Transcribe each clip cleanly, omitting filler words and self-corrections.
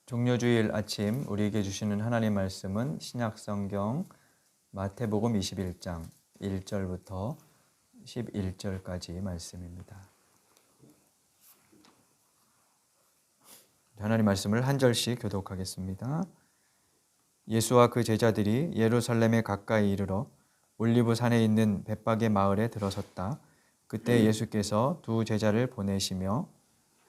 종려주일 아침 우리에게 주시는 하나님 말씀은 신약성경 마태복음 21장 1절부터 11절까지 말씀입니다. 하나님 말씀을 한 절씩 교독하겠습니다. 예수와 그 제자들이 예루살렘에 가까이 이르러 올리브 산에 있는 벳박의 마을에 들어섰다. 그때 예수께서 두 제자를 보내시며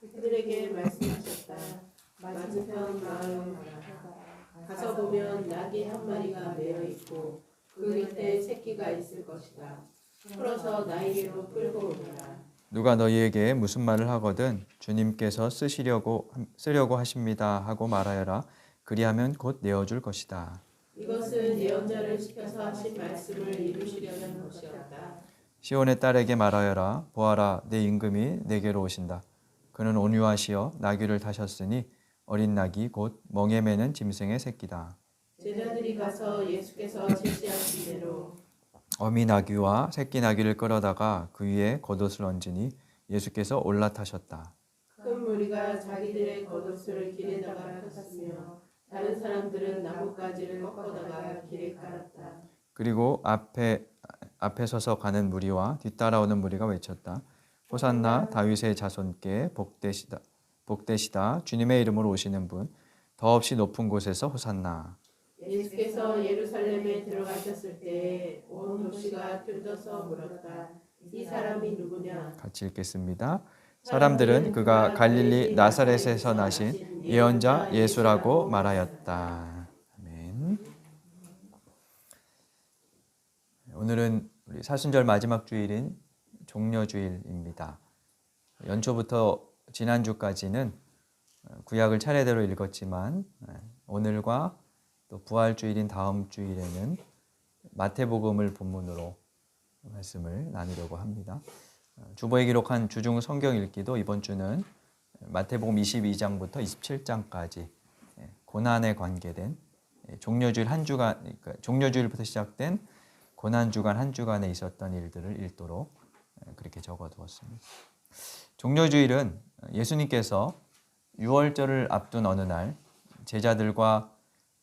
그들에게 말씀하셨다. 맞은편 마을로 가라. 가서 보면 나귀 한 마리가 매여 있고 그 곁에 새끼가 있을 것이다. 풀어서 나에게로 끌고 오너라. 누가 너희에게 무슨 말을 하거든 주님께서 쓰려고 하십니다 하고 말하여라. 그리하면 곧 내어줄 것이다. 이것은 예언자를 시켜서 하신 말씀을 이루시려는 것이었다. 시온의 딸에게 말하여라. 보아라, 내 임금이 내게로 오신다. 그는 온유하시어 나귀를 타셨으니 어린 나귀 곧 멍에 매는 짐승의 새끼다. 제자들이 가서 예수께서 제시하신 대로 어미 나귀와 새끼 나귀를 끌어다가 그 위에 겉옷을 얹으니 예수께서 올라타셨다. 큰 무리가 자기들의 겉옷을 길에다가 폈으며 다른 사람들은 나뭇가지를 꺾어다가 길에 깔았다. 그리고 앞에 서서 가는 무리와 뒤따라오는 무리가 외쳤다. 호산나 다윗의 자손께 복되시다 주님의 이름으로 오시는 분 더없이 높은 곳에서 호산나. 예수께서 예루살렘에 들어가셨을 때 온 도시가 들떠서 물었다. 이 사람이 누구냐? 같이 읽겠습니다. 사람들은 그가 갈릴리 나사렛에서 나신 예언자 예수라고 말하였다. 아멘. 오늘은 우리 사순절 마지막 주일인 종려주일입니다. 연초부터 지난주까지는 구약을 차례대로 읽었지만 오늘과 또 부활주일인 다음 주일에는 마태복음을 본문으로 말씀을 나누려고 합니다. 주보에 기록한 주중 성경 읽기도 이번 주는 마태복음 22장부터 27장까지 고난에 관계된 종려주일 한 주간, 그러니까 종려주일부터 시작된 고난 주간 한 주간에 있었던 일들을 읽도록 그렇게 적어두었습니다. 종려주일은 예수님께서 유월절을 앞둔 어느 날 제자들과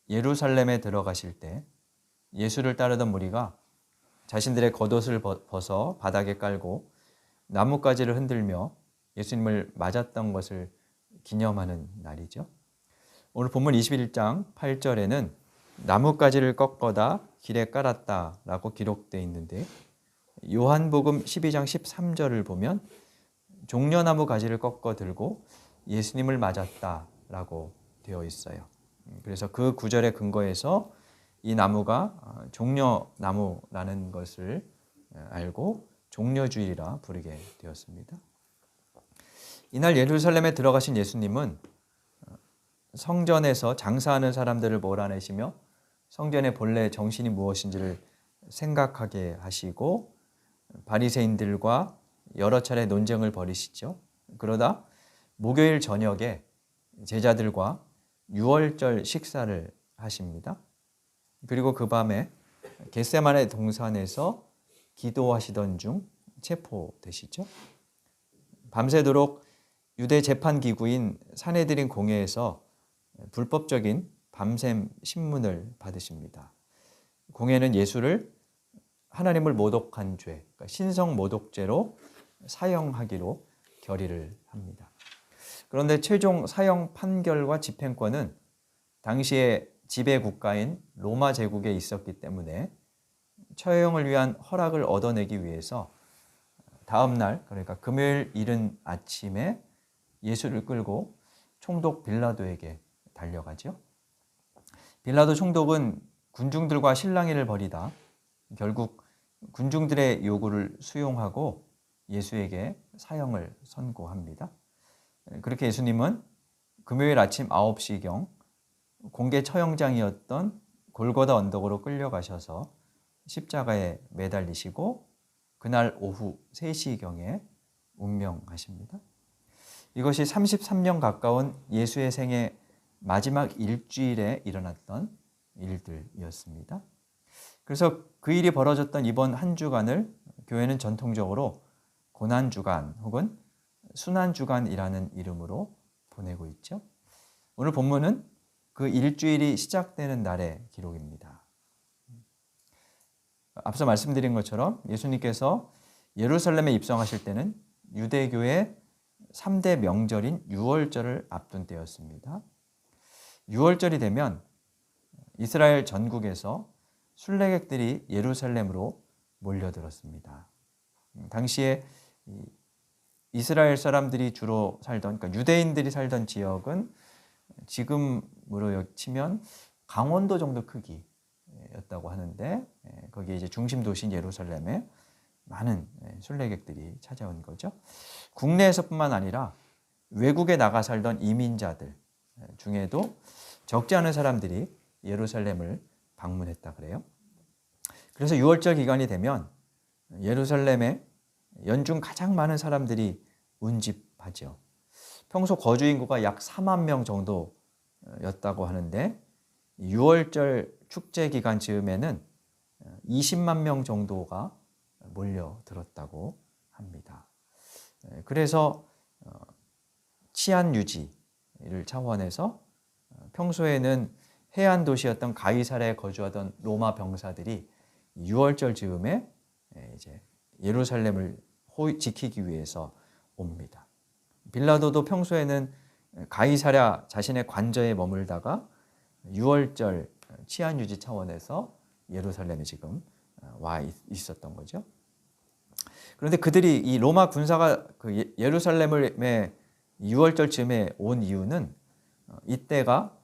예루살렘에 들어가실 때 예수를 따르던 무리가 자신들의 겉옷을 벗어 바닥에 깔고 나뭇가지를 흔들며 예수님을 맞았던 것을 기념하는 날이죠. 오늘 본문 21장 8절에는 나뭇가지를 꺾어다 길에 깔았다라고 기록되어 있는데 요한복음 12장 13절을 보면 종려나무 가지를 꺾어 들고 예수님을 맞았다라고 되어 있어요. 그래서 그 구절의 근거에서 이 나무가 종려나무라는 것을 알고 종려주일이라 부르게 되었습니다. 이날 예루살렘에 들어가신 예수님은 성전에서 장사하는 사람들을 몰아내시며 성전의 본래 정신이 무엇인지를 생각하게 하시고 바리새인들과 여러 차례 논쟁을 벌이시죠. 그러다 목요일 저녁에 제자들과 유월절 식사를 하십니다. 그리고 그 밤에 겟세마네 동산에서 기도하시던 중 체포되시죠. 밤새도록 유대 재판 기구인 산헤드린 공회에서 불법적인 밤샘 신문을 받으십니다. 공회는 예수를 하나님을 모독한 죄, 그러니까 신성 모독죄로 사형하기로 결의를 합니다. 그런데 최종 사형 판결과 집행권은 당시에 지배 국가인 로마 제국에 있었기 때문에 처형을 위한 허락을 얻어내기 위해서 다음 날, 그러니까 금요일 이른 아침에 예수를 끌고 총독 빌라도에게 달려가죠. 빌라도 총독은 군중들과 실랑이를 벌이다 결국 군중들의 요구를 수용하고 예수에게 사형을 선고합니다. 그렇게 예수님은 금요일 아침 9시경 공개 처형장이었던 골고다 언덕으로 끌려가셔서 십자가에 매달리시고 그날 오후 3시경에 운명하십니다. 이것이 33년 가까운 예수의 생애 마지막 일주일에 일어났던 일들이었습니다. 그래서 그 일이 벌어졌던 이번 한 주간을 교회는 전통적으로 고난주간 혹은 순환주간이라는 이름으로 보내고 있죠. 오늘 본문은 그 일주일이 시작되는 날의 기록입니다. 앞서 말씀드린 것처럼 예수님께서 예루살렘에 입성하실 때는 유대교의 3대 명절인 유월절을 앞둔 때였습니다. 유월절이 되면 이스라엘 전국에서 순례객들이 예루살렘으로 몰려들었습니다. 당시에 이스라엘 사람들이 주로 살던, 그러니까 유대인들이 살던 지역은 지금으로 치면 강원도 정도 크기였다고 하는데, 거기에 이제 중심 도시인 예루살렘에 많은 순례객들이 찾아온 거죠. 국내에서뿐만 아니라 외국에 나가 살던 이민자들 중에도 적지 않은 사람들이 예루살렘을 방문했다 그래요. 그래서 유월절 기간이 되면 예루살렘에 연중 가장 많은 사람들이 운집하죠. 평소 거주 인구가 약 4만 명 정도였다고 하는데 6월절 축제 기간 즈음에는 20만 명 정도가 몰려들었다고 합니다. 그래서 치안 유지를 차원에서 평소에는 해안 도시였던 가이사랴에 거주하던 로마 병사들이 6월절 즈음에 이제 예루살렘을 지키기 위해서 옵니다. 빌라도도 평소에는 가이사랴 자신의 관저에 머물다가 6월절 치안 유지 차원에서 예루살렘에 지금 와 있었던 거죠. 그런데 그들이 이 로마 군사가 그 예루살렘에 6월절 즈음에 온 이유는 이때가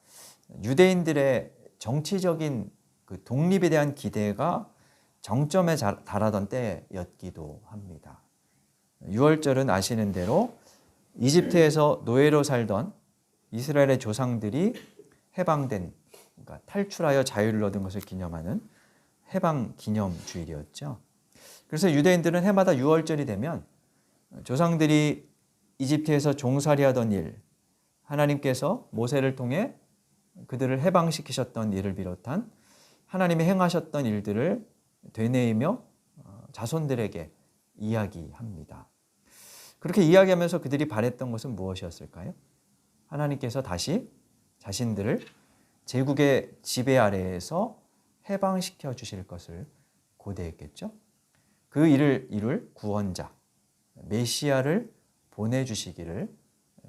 유대인들의 정치적인 그 독립에 대한 기대가 정점에 달하던 때였기도 합니다. 6월절은 아시는 대로 이집트에서 노예로 살던 이스라엘의 조상들이 해방된, 그러니까 탈출하여 자유를 얻은 것을 기념하는 해방 기념 주일이었죠. 그래서 유대인들은 해마다 6월절이 되면 조상들이 이집트에서 종살이하던 일, 하나님께서 모세를 통해 그들을 해방시키셨던 일을 비롯한 하나님이 행하셨던 일들을 되뇌이며 자손들에게 이야기합니다. 그렇게 이야기하면서 그들이 바랬던 것은 무엇이었을까요? 하나님께서 다시 자신들을 제국의 지배 아래에서 해방시켜 주실 것을 고대했겠죠. 그 일을 이룰 구원자, 메시아를 보내주시기를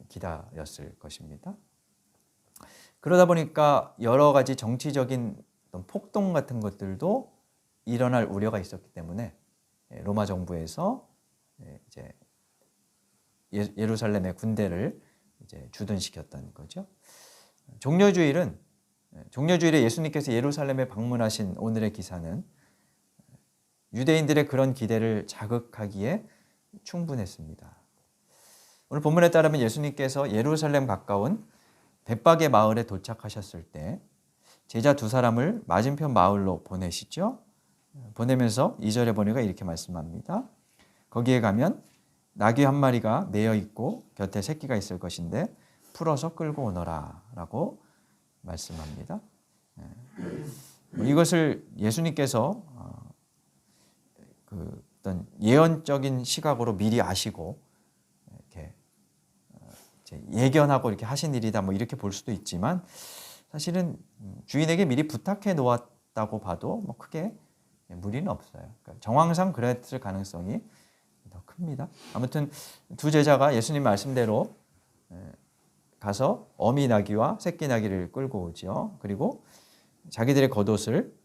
기다렸을 것입니다. 그러다 보니까 여러 가지 정치적인 어떤 폭동 같은 것들도 일어날 우려가 있었기 때문에 로마 정부에서 이제 예루살렘의 군대를 이제 주둔시켰던 거죠. 종려주일에 예수님께서 예루살렘에 방문하신 오늘의 기사는 유대인들의 그런 기대를 자극하기에 충분했습니다. 오늘 본문에 따르면 예수님께서 예루살렘 가까운 벳박의 마을에 도착하셨을 때 제자 두 사람을 맞은편 마을로 보내시죠. 보내면서 2절에 보니까 이렇게 말씀합니다. 거기에 가면 나귀 한 마리가 매여 있고 곁에 새끼가 있을 것인데 풀어서 끌고 오너라 라고 말씀합니다. 이것을 예수님께서 그 어떤 예언적인 시각으로 미리 아시고 이렇게 예견하고 이렇게 하신 일이다 뭐 이렇게 볼 수도 있지만 사실은 주인에게 미리 부탁해 놓았다고 봐도 뭐 크게 무리는 없어요. 그러니까 정황상 그랬을 가능성이 더 큽니다. 아무튼 두 제자가 예수님 말씀대로 가서 어미 나귀와 새끼 나귀를 끌고 오죠. 그리고 자기들의 겉옷을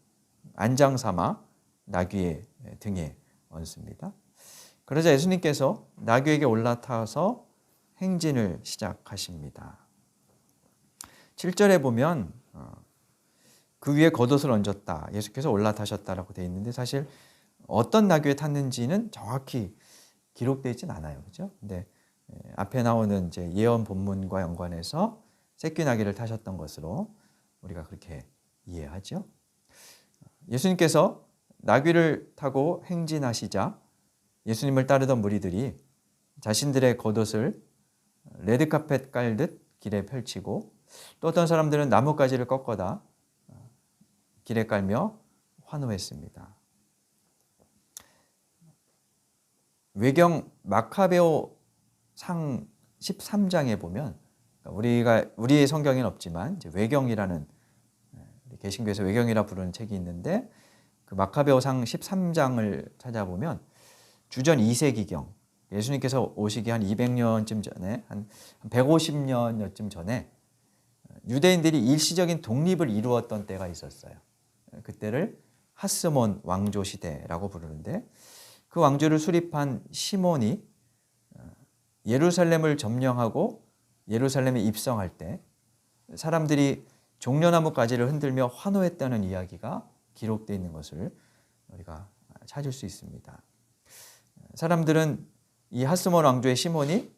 안장 삼아 나귀의 등에 얹습니다. 그러자 예수님께서 나귀에게 올라타서 행진을 시작하십니다. 7절에 보면 그 위에 겉옷을 얹었다. 예수께서 올라타셨다라고 되어 있는데 사실 어떤 나귀에 탔는지는 정확히 기록되어 있진 않아요. 그죠? 근데 앞에 나오는 이제 예언 본문과 연관해서 새끼 나귀를 타셨던 것으로 우리가 그렇게 이해하죠. 예수님께서 나귀를 타고 행진하시자 예수님을 따르던 무리들이 자신들의 겉옷을 레드카펫 깔듯 길에 펼치고 또 어떤 사람들은 나뭇가지를 꺾어다 길에 깔며 환호했습니다. 외경 마카베오 상 13장에 보면 우리의 성경에는 없지만 이제 외경이라는 개신교에서 외경이라 부르는 책이 있는데 그 마카베오상 13장을 찾아보면 주전 2세기경 예수님께서 오시기 한 200년쯤 전에 한 150년여쯤 전에 유대인들이 일시적인 독립을 이루었던 때가 있었어요. 그때를 하스몬 왕조 시대라고 부르는데 그 왕조를 수립한 시몬이 예루살렘을 점령하고 예루살렘에 입성할 때 사람들이 종려나무 가지를 흔들며 환호했다는 이야기가 기록되어 있는 것을 우리가 찾을 수 있습니다. 사람들은 이 하스몬 왕조의 시몬이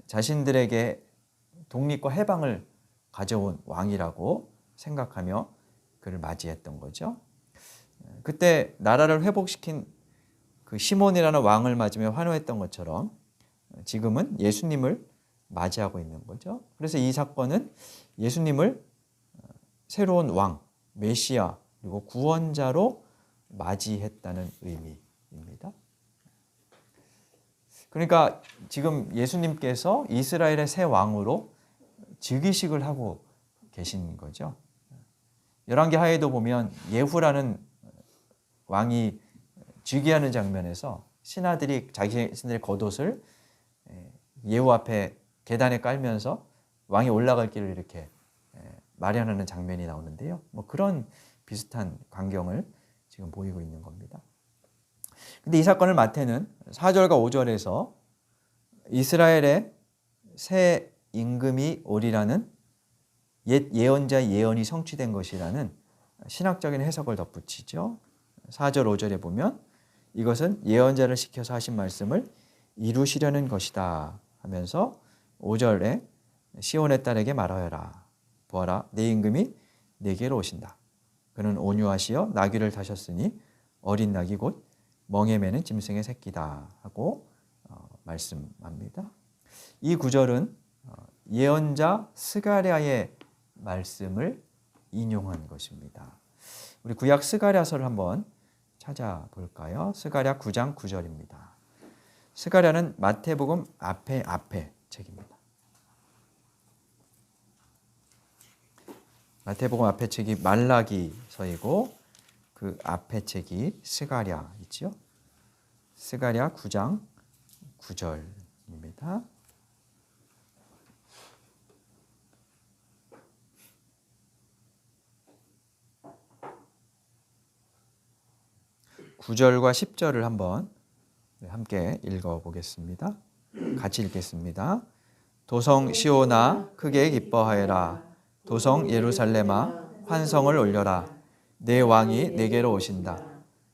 자신들에게 독립과 해방을 가져온 왕이라고 생각하며 그를 맞이했던 거죠. 그때 나라를 회복시킨 그 시몬이라는 왕을 맞으며 환호했던 것처럼 지금은 예수님을 맞이하고 있는 거죠. 그래서 이 사건은 예수님을 새로운 왕, 메시아 그리고 구원자로 맞이했다는 의미입니다. 그러니까 지금 예수님께서 이스라엘의 새 왕으로 즉위식을 하고 계신 거죠. 열왕기 하에도 보면 예후라는 왕이 즉위하는 장면에서 신하들이 자신들의 겉옷을 예후 앞에 계단에 깔면서 왕이 올라갈 길을 이렇게 마련하는 장면이 나오는데요. 뭐 그런 비슷한 광경을 지금 보이고 있는 겁니다. 근데 이 사건을 마태는 4절과 5절에서 이스라엘의 새 임금이 오리라는 옛 예언자의 예언이 성취된 것이라는 신학적인 해석을 덧붙이죠. 4절, 5절에 보면 이것은 예언자를 시켜서 하신 말씀을 이루시려는 것이다 하면서 5절에 시온의 딸에게 말하여라. 보아라, 내 임금이 내게로 오신다. 그는 온유하시어 나귀를 타셨으니 어린 나귀 곧 멍에 매는 짐승의 새끼다 하고 말씀합니다. 이 구절은 예언자 스가랴의 말씀을 인용한 것입니다. 우리 구약 스가랴서를 한번 찾아볼까요? 스가랴 9장 9절입니다. 스가랴는 마태복음 앞에 책입니다. 마태복음 앞에 책이 말라기서이고 그 앞에 책이 스가랴이죠. 스가랴 9장 9절입니다. (9절과) (10절을) 한번 함께 읽어보겠습니다. 같이 읽겠습니다. 도성 시온아 크게 기뻐하여라. 도성 예루살렘아 환성을 올려라. 내 왕이 내게로 오신다.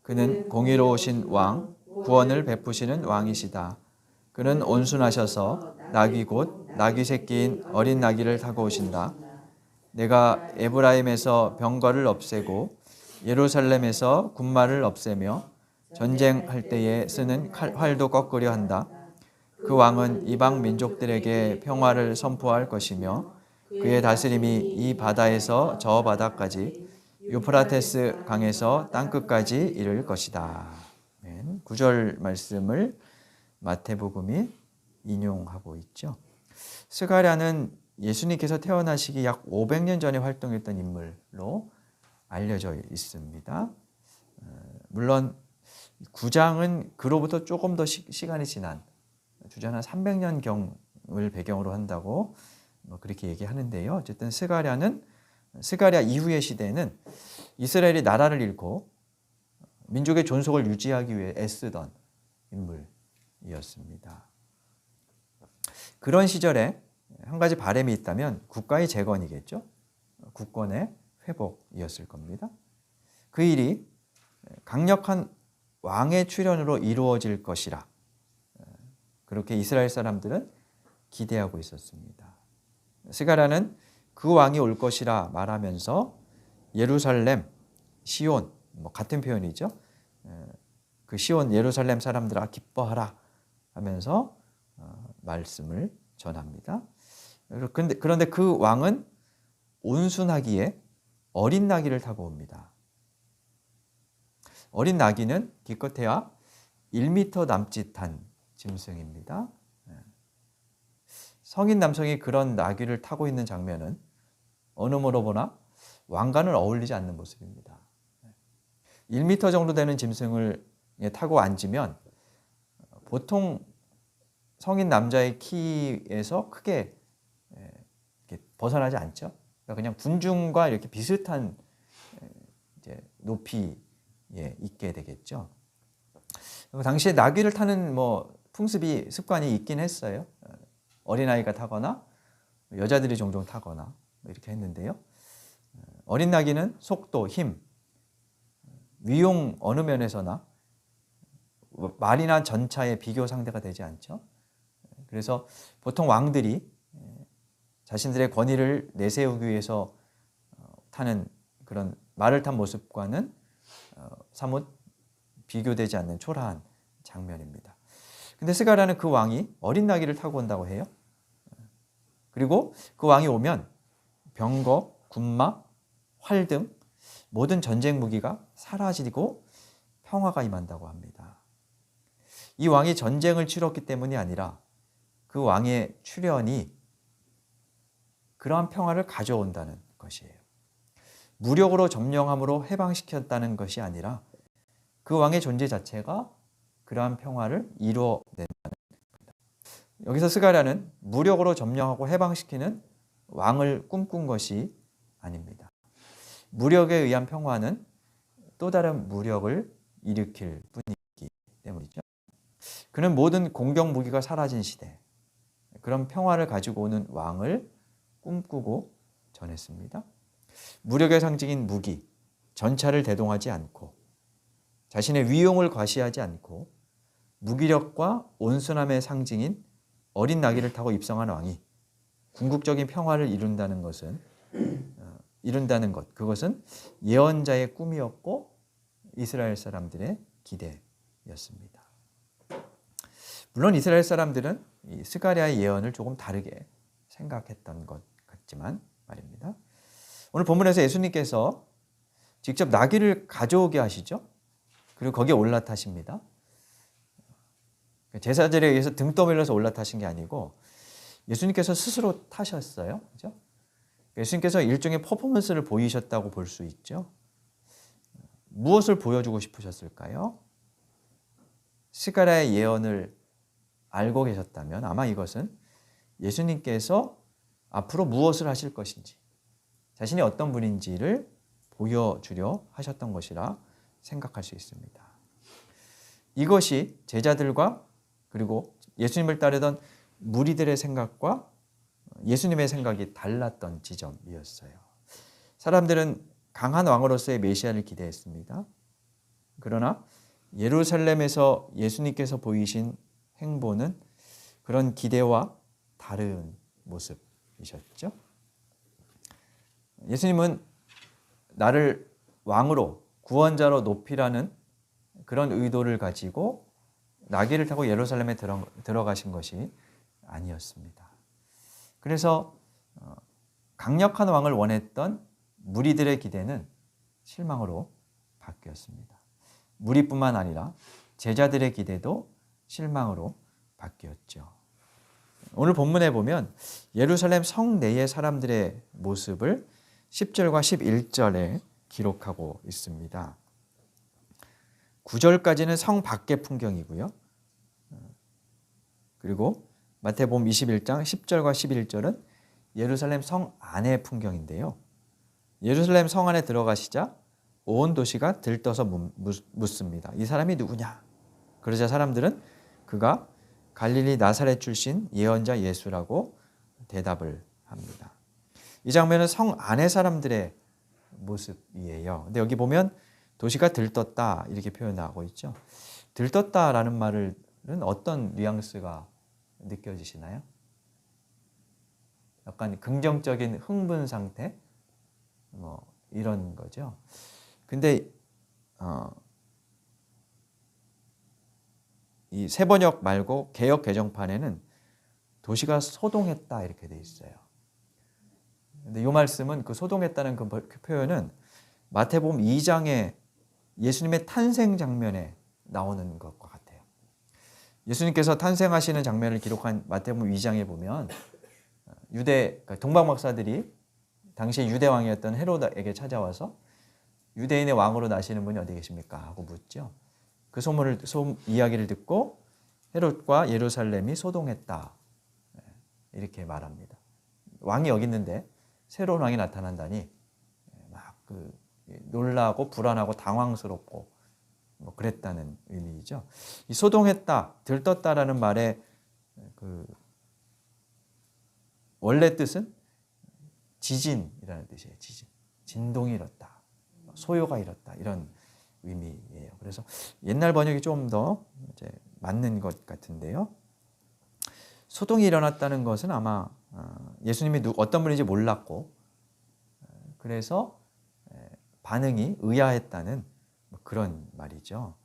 그는 공의로우신 왕, 구원을 베푸시는 왕이시다. 그는 온순하셔서 나귀 곧 나귀 새끼인 어린 나귀를 타고 오신다. 내가 에브라임에서 병거를 없애고 예루살렘에서 군마를 없애며 전쟁할 때에 쓰는 활도 꺾으려 한다. 그 왕은 이방 민족들에게 평화를 선포할 것이며 그의 다스림이 이 바다에서 저 바다까지 유프라테스 강에서 땅끝까지 이를 것이다. 9절 말씀을 마태복음이 인용하고 있죠. 스가랴는 예수님께서 태어나시기 약 500년 전에 활동했던 인물로 알려져 있습니다. 물론 9장은 그로부터 조금 더 시간이 지난 주전 한 300년경을 배경으로 한다고 그렇게 얘기하는데요. 어쨌든 스가랴 이후의 시대는 이스라엘이 나라를 잃고 민족의 존속을 유지하기 위해 애쓰던 인물이었습니다. 그런 시절에 한 가지 바람이 있다면 국가의 재건이겠죠. 국권의 회복이었을 겁니다. 그 일이 강력한 왕의 출현으로 이루어질 것이라 그렇게 이스라엘 사람들은 기대하고 있었습니다. 스가랴는 그 왕이 올 것이라 말하면서 예루살렘, 시온, 같은 표현이죠. 그 시온 예루살렘 사람들아 기뻐하라 하면서 말씀을 전합니다. 그런데 그 왕은 온순하기에 어린 나귀를 타고 옵니다. 어린 나귀는 기껏해야 1m 남짓한 짐승입니다. 성인 남성이 그런 나귀를 타고 있는 장면은 어느 뭐로 보나 왕과는 어울리지 않는 모습입니다. 1m 정도 되는 짐승을 타고 앉으면 보통 성인 남자의 키에서 크게 이렇게 벗어나지 않죠. 그러니까 그냥 군중과 이렇게 비슷한 이제 높이에 있게 되겠죠. 당시에 나귀를 타는 풍습이 습관이 있긴 했어요. 어린아이가 타거나 여자들이 종종 타거나 이렇게 했는데요. 어린 나귀는 속도, 힘, 위용 어느 면에서나 말이나 전차의 비교 상대가 되지 않죠. 그래서 보통 왕들이 자신들의 권위를 내세우기 위해서 타는 그런 말을 탄 모습과는 사뭇 비교되지 않는 초라한 장면입니다. 근데 스가랴는 그 왕이 어린 나귀를 타고 온다고 해요. 그리고 그 왕이 오면 병거, 군마, 활 등 모든 전쟁 무기가 사라지고 평화가 임한다고 합니다. 이 왕이 전쟁을 치렀기 때문이 아니라 그 왕의 출현이 그러한 평화를 가져온다는 것이에요. 무력으로 점령함으로 해방시켰다는 것이 아니라 그 왕의 존재 자체가 그러한 평화를 이루어낸다는 겁니다. 여기서 스가랴는 무력으로 점령하고 해방시키는 왕을 꿈꾼 것이 아닙니다. 무력에 의한 평화는 또 다른 무력을 일으킬 뿐이기 때문이죠. 그는 모든 공격 무기가 사라진 시대, 그런 평화를 가지고 오는 왕을 꿈꾸고 전했습니다. 무력의 상징인 무기, 전차를 대동하지 않고 자신의 위용을 과시하지 않고 무기력과 온순함의 상징인 어린 나귀를 타고 입성한 왕이 궁극적인 평화를 이룬다는 것, 그것은 예언자의 꿈이었고 이스라엘 사람들의 기대였습니다. 물론 이스라엘 사람들은 이 스가랴의 예언을 조금 다르게 생각했던 것 같지만 말입니다. 오늘 본문에서 예수님께서 직접 나귀를 가져오게 하시죠. 그리고 거기에 올라타십니다. 제사절에 의해서 등 떠밀려서 올라타신 게 아니고 예수님께서 스스로 타셨어요. 그죠? 예수님께서 일종의 퍼포먼스를 보이셨다고 볼 수 있죠. 무엇을 보여주고 싶으셨을까요? 스가랴의 예언을 알고 계셨다면 아마 이것은 예수님께서 앞으로 무엇을 하실 것인지, 자신이 어떤 분인지를 보여주려 하셨던 것이라 생각할 수 있습니다. 이것이 제자들과 그리고 예수님을 따르던 무리들의 생각과 예수님의 생각이 달랐던 지점이었어요. 사람들은 강한 왕으로서의 메시아를 기대했습니다. 그러나 예루살렘에서 예수님께서 보이신 행보는 그런 기대와 다른 모습이셨죠. 예수님은 나를 왕으로 구원자로 높이라는 그런 의도를 가지고 나귀를 타고 예루살렘에 들어가신 것이 아니었습니다. 그래서 강력한 왕을 원했던 무리들의 기대는 실망으로 바뀌었습니다. 무리뿐만 아니라 제자들의 기대도 실망으로 바뀌었죠. 오늘 본문에 보면 예루살렘 성 내의 사람들의 모습을 10절과 11절에 기록하고 있습니다. 9절까지는 성 밖의 풍경이고요. 그리고 마태복음 21장 10절과 11절은 예루살렘 성 안의 풍경인데요. 예루살렘 성 안에 들어가시자 온 도시가 들떠서 묻습니다. 이 사람이 누구냐? 그러자 사람들은 그가 갈릴리 나사렛 출신 예언자 예수라고 대답을 합니다. 이 장면은 성 안의 사람들의 모습이에요. 근데 여기 보면 도시가 들떴다 이렇게 표현하고 있죠. 들떴다라는 말은 어떤 뉘앙스가 느껴지시나요? 약간 긍정적인 흥분 상태 이런 거죠. 근데 이 세번역 말고 개역 개정판에는 도시가 소동했다 이렇게 돼 있어요. 근데 이 말씀은 그 소동했다는 그 표현은 마태복음 2장에 예수님의 탄생 장면에 나오는 것과 같아요. 예수님께서 탄생하시는 장면을 기록한 마태복음 2장에 보면 그러니까 동방 박사들이 당시 유대 왕이었던 헤롯에게 찾아와서 유대인의 왕으로 나시는 분이 어디 계십니까? 하고 묻죠. 그 이야기를 듣고 헤롯과 예루살렘이 소동했다. 이렇게 말합니다. 왕이 여기 있는데 새로운 왕이 나타난다니 막 놀라고 불안하고 당황스럽고 뭐 그랬다는 의미이죠. 이 소동했다, 들떴다라는 말의 원래 뜻은 지진이라는 뜻이에요. 지진. 진동이 일었다. 소요가 일었다. 이런 의미예요. 그래서 옛날 번역이 좀 더 맞는 것 같은데요. 소동이 일어났다는 것은 아마 예수님이 어떤 분인지 몰랐고 그래서 반응이 의아했다는 그런 말이죠.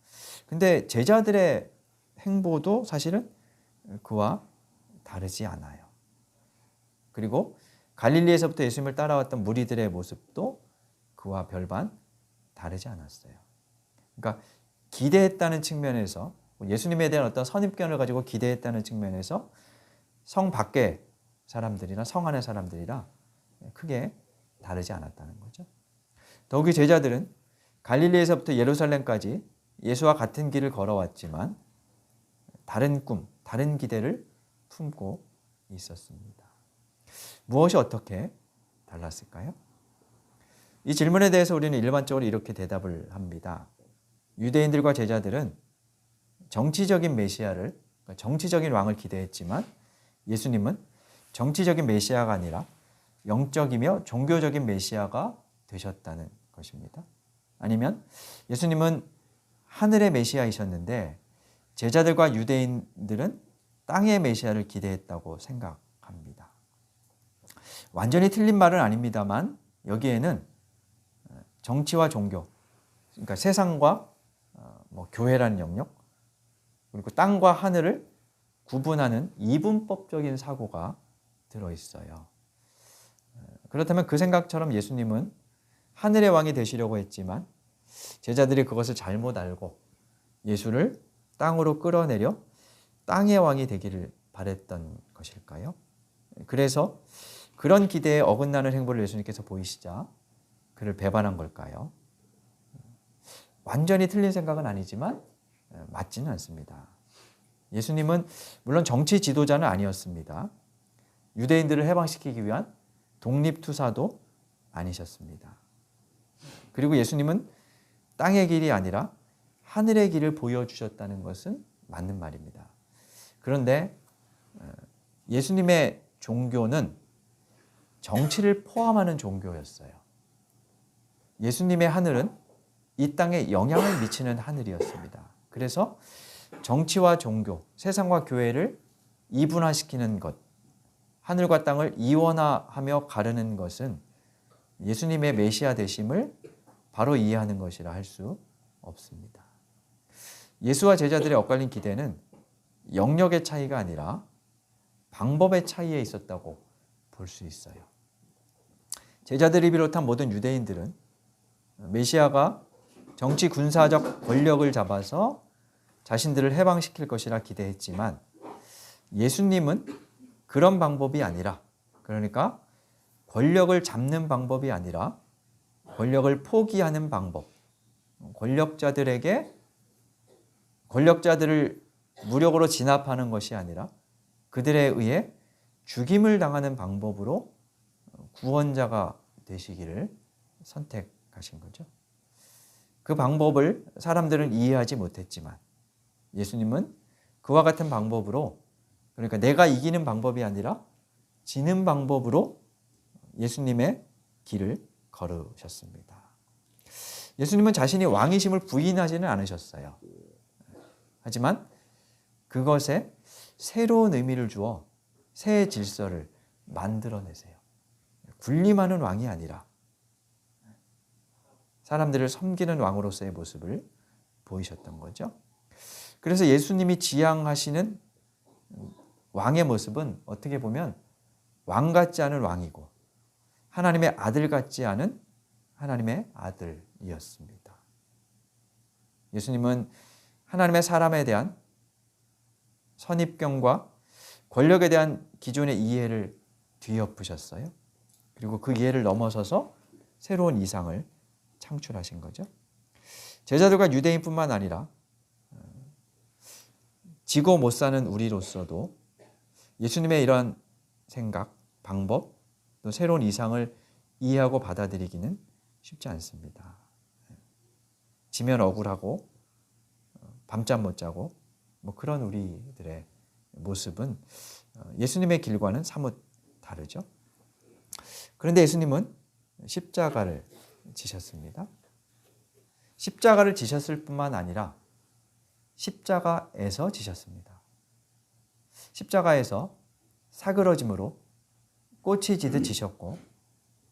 근데 제자들의 행보도 사실은 그와 다르지 않아요. 그리고 갈릴리에서부터 예수님을 따라왔던 무리들의 모습도 그와 별반 다르지 않았어요. 그러니까 기대했다는 측면에서 예수님에 대한 어떤 선입견을 가지고 기대했다는 측면에서 성 밖의 사람들이나 성 안의 사람들이라 크게 다르지 않았다는 거죠. 더욱이 제자들은 갈릴리에서부터 예루살렘까지 예수와 같은 길을 걸어왔지만 다른 꿈, 다른 기대를 품고 있었습니다. 무엇이 어떻게 달랐을까요? 이 질문에 대해서 우리는 일반적으로 이렇게 대답을 합니다. 유대인들과 제자들은 정치적인 메시아를, 정치적인 왕을 기대했지만 예수님은 정치적인 메시아가 아니라 영적이며 종교적인 메시아가 되셨다는 것입니다. 아니면 예수님은 하늘의 메시아이셨는데 제자들과 유대인들은 땅의 메시아를 기대했다고 생각합니다. 완전히 틀린 말은 아닙니다만 여기에는 정치와 종교, 그러니까 세상과 교회라는 영역, 그리고 땅과 하늘을 구분하는 이분법적인 사고가 들어있어요. 그렇다면 그 생각처럼 예수님은 하늘의 왕이 되시려고 했지만 제자들이 그것을 잘못 알고 예수를 땅으로 끌어내려 땅의 왕이 되기를 바랬던 것일까요? 그래서 그런 기대에 어긋나는 행보를 예수님께서 보이시자 그를 배반한 걸까요? 완전히 틀린 생각은 아니지만 맞지는 않습니다. 예수님은 물론 정치 지도자는 아니었습니다. 유대인들을 해방시키기 위한 독립투사도 아니셨습니다. 그리고 예수님은 땅의 길이 아니라 하늘의 길을 보여주셨다는 것은 맞는 말입니다. 그런데 예수님의 종교는 정치를 포함하는 종교였어요. 예수님의 하늘은 이 땅에 영향을 미치는 하늘이었습니다. 그래서 정치와 종교, 세상과 교회를 이분화시키는 것, 하늘과 땅을 이원화하며 가르는 것은 예수님의 메시아 되심을 바로 이해하는 것이라 할 수 없습니다. 예수와 제자들의 엇갈린 기대는 영역의 차이가 아니라 방법의 차이에 있었다고 볼 수 있어요. 제자들이 비롯한 모든 유대인들은 메시아가 정치 군사적 권력을 잡아서 자신들을 해방시킬 것이라 기대했지만 예수님은 그런 방법이 아니라, 그러니까 권력을 잡는 방법이 아니라 권력을 포기하는 방법, 권력자들을 무력으로 진압하는 것이 아니라 그들에 의해 죽임을 당하는 방법으로 구원자가 되시기를 선택하신 거죠. 그 방법을 사람들은 이해하지 못했지만 예수님은 그와 같은 방법으로, 그러니까 내가 이기는 방법이 아니라 지는 방법으로 예수님의 길을 걸으셨습니다. 예수님은 자신이 왕이심을 부인하지는 않으셨어요. 하지만 그것에 새로운 의미를 주어 새 질서를 만들어내세요. 군림하는 왕이 아니라 사람들을 섬기는 왕으로서의 모습을 보이셨던 거죠. 그래서 예수님이 지향하시는 왕의 모습은 어떻게 보면 왕 같지 않은 왕이고 하나님의 아들 같지 않은 하나님의 아들이었습니다. 예수님은 하나님의 사람에 대한 선입견과 권력에 대한 기존의 이해를 뒤엎으셨어요. 그리고 그 이해를 넘어서서 새로운 이상을 창출하신 거죠. 제자들과 유대인뿐만 아니라 지고 못 사는 우리로서도 예수님의 이런 생각, 방법, 또 새로운 이상을 이해하고 받아들이기는 쉽지 않습니다. 지면 억울하고 밤잠 못 자고 뭐 그런 우리들의 모습은 예수님의 길과는 사뭇 다르죠. 그런데 예수님은 십자가를 지셨습니다. 십자가를 지셨을 뿐만 아니라 십자가에서 지셨습니다. 십자가에서 사그러짐으로 꽃이 지듯 지셨고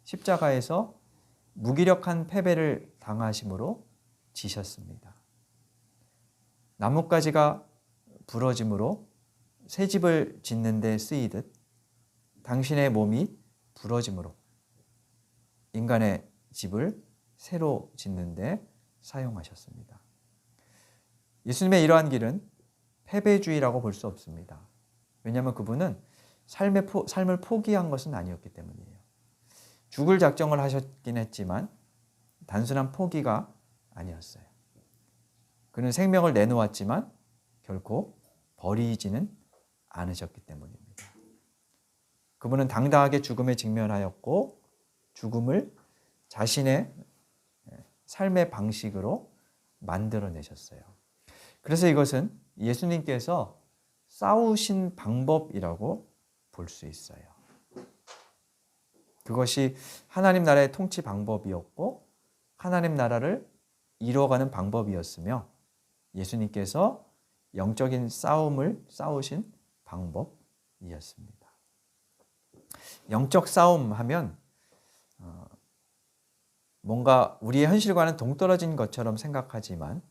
십자가에서 무기력한 패배를 당하심으로 지셨습니다. 나뭇가지가 부러짐으로 새 집을 짓는 데 쓰이듯 당신의 몸이 부러짐으로 인간의 집을 새로 짓는 데 사용하셨습니다. 예수님의 이러한 길은 패배주의라고 볼 수 없습니다. 왜냐하면 그분은 삶을 포기한 것은 아니었기 때문이에요. 죽을 작정을 하셨긴 했지만 단순한 포기가 아니었어요. 그는 생명을 내놓았지만 결코 버리지는 않으셨기 때문입니다. 그분은 당당하게 죽음에 직면하였고 죽음을 자신의 삶의 방식으로 만들어내셨어요. 그래서 이것은 예수님께서 싸우신 방법이라고 볼 수 있어요. 그것이 하나님 나라의 통치 방법이었고 하나님 나라를 이루어가는 방법이었으며 예수님께서 영적인 싸움을 싸우신 방법이었습니다. 영적 싸움 하면 뭔가 우리의 현실과는 동떨어진 것처럼 생각하지만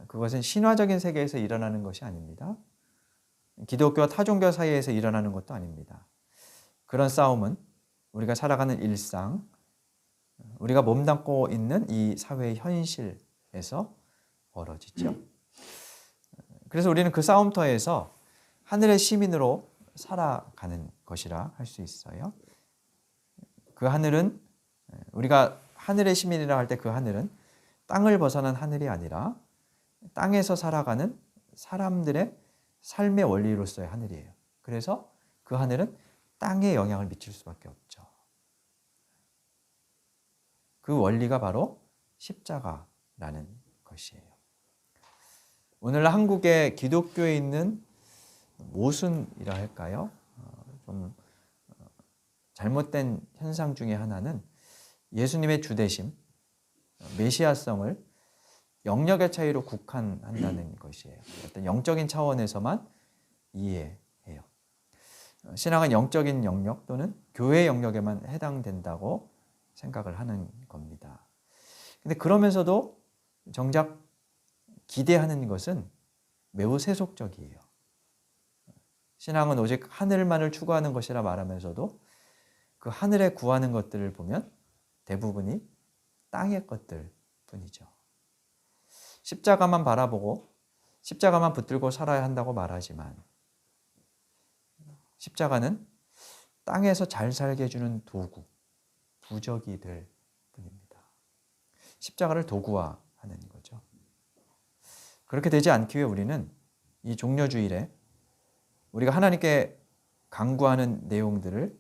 그것은 신화적인 세계에서 일어나는 것이 아닙니다. 기독교와 타종교 사이에서 일어나는 것도 아닙니다. 그런 싸움은 우리가 살아가는 일상, 우리가 몸담고 있는 이 사회의 현실에서 벌어지죠. 그래서 우리는 그 싸움터에서 하늘의 시민으로 살아가는 것이라 할 수 있어요. 그 하늘은 우리가 하늘의 시민이라 할 때 그 하늘은 땅을 벗어난 하늘이 아니라 땅에서 살아가는 사람들의 삶의 원리로서의 하늘이에요. 그래서 그 하늘은 땅에 영향을 미칠 수밖에 없죠. 그 원리가 바로 십자가라는 것이에요. 오늘 한국의 기독교에 있는 모순이라 할까요? 좀 잘못된 현상 중에 하나는 예수님의 주대심, 메시아성을 영역의 차이로 국한한다는 것이에요. 어떤 영적인 차원에서만 이해해요. 신앙은 영적인 영역 또는 교회 영역에만 해당된다고 생각을 하는 겁니다. 근데 그러면서도 정작 기대하는 것은 매우 세속적이에요. 신앙은 오직 하늘만을 추구하는 것이라 말하면서도 그 하늘에 구하는 것들을 보면 대부분이 땅의 것들 뿐이죠. 십자가만 바라보고 십자가만 붙들고 살아야 한다고 말하지만 십자가는 땅에서 잘 살게 해주는 도구, 부적이 될 뿐입니다. 십자가를 도구화하는 거죠. 그렇게 되지 않기 위해 우리는 이 종려주일에 우리가 하나님께 간구하는 내용들을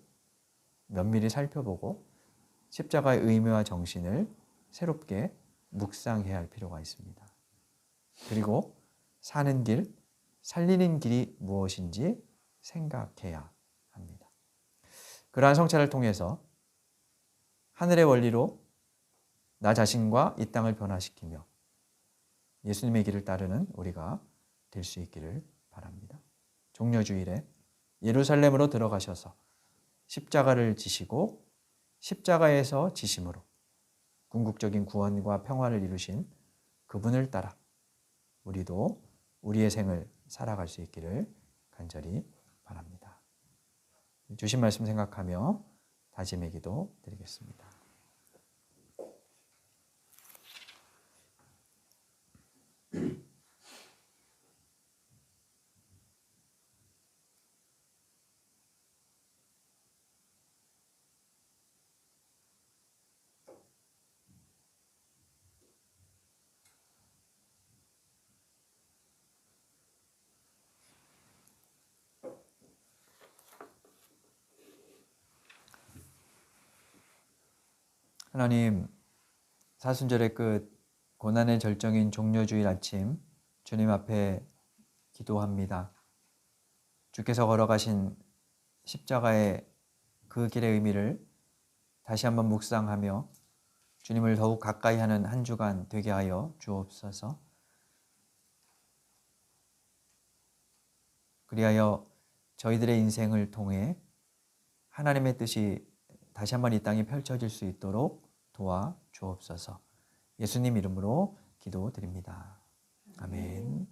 면밀히 살펴보고 십자가의 의미와 정신을 새롭게 묵상해야 할 필요가 있습니다. 그리고 사는 길, 살리는 길이 무엇인지 생각해야 합니다. 그러한 성찰을 통해서 하늘의 원리로 나 자신과 이 땅을 변화시키며 예수님의 길을 따르는 우리가 될 수 있기를 바랍니다. 종려주일에 예루살렘으로 들어가셔서 십자가를 지시고 십자가에서 지심으로 궁극적인 구원과 평화를 이루신 그분을 따라 우리도 우리의 생을 살아갈 수 있기를 간절히 바랍니다. 주신 말씀 생각하며 다짐의 기도 드리겠습니다. 하나님, 사순절의 끝, 고난의 절정인 종려주일 아침 주님 앞에 기도합니다. 주께서 걸어가신 십자가의 그 길의 의미를 다시 한번 묵상하며 주님을 더욱 가까이 하는 한 주간 되게 하여 주옵소서. 그리하여 저희들의 인생을 통해 하나님의 뜻이 다시 한번 이 땅에 펼쳐질 수 있도록 도와 주옵소서. 예수님 이름으로 기도드립니다. 아멘.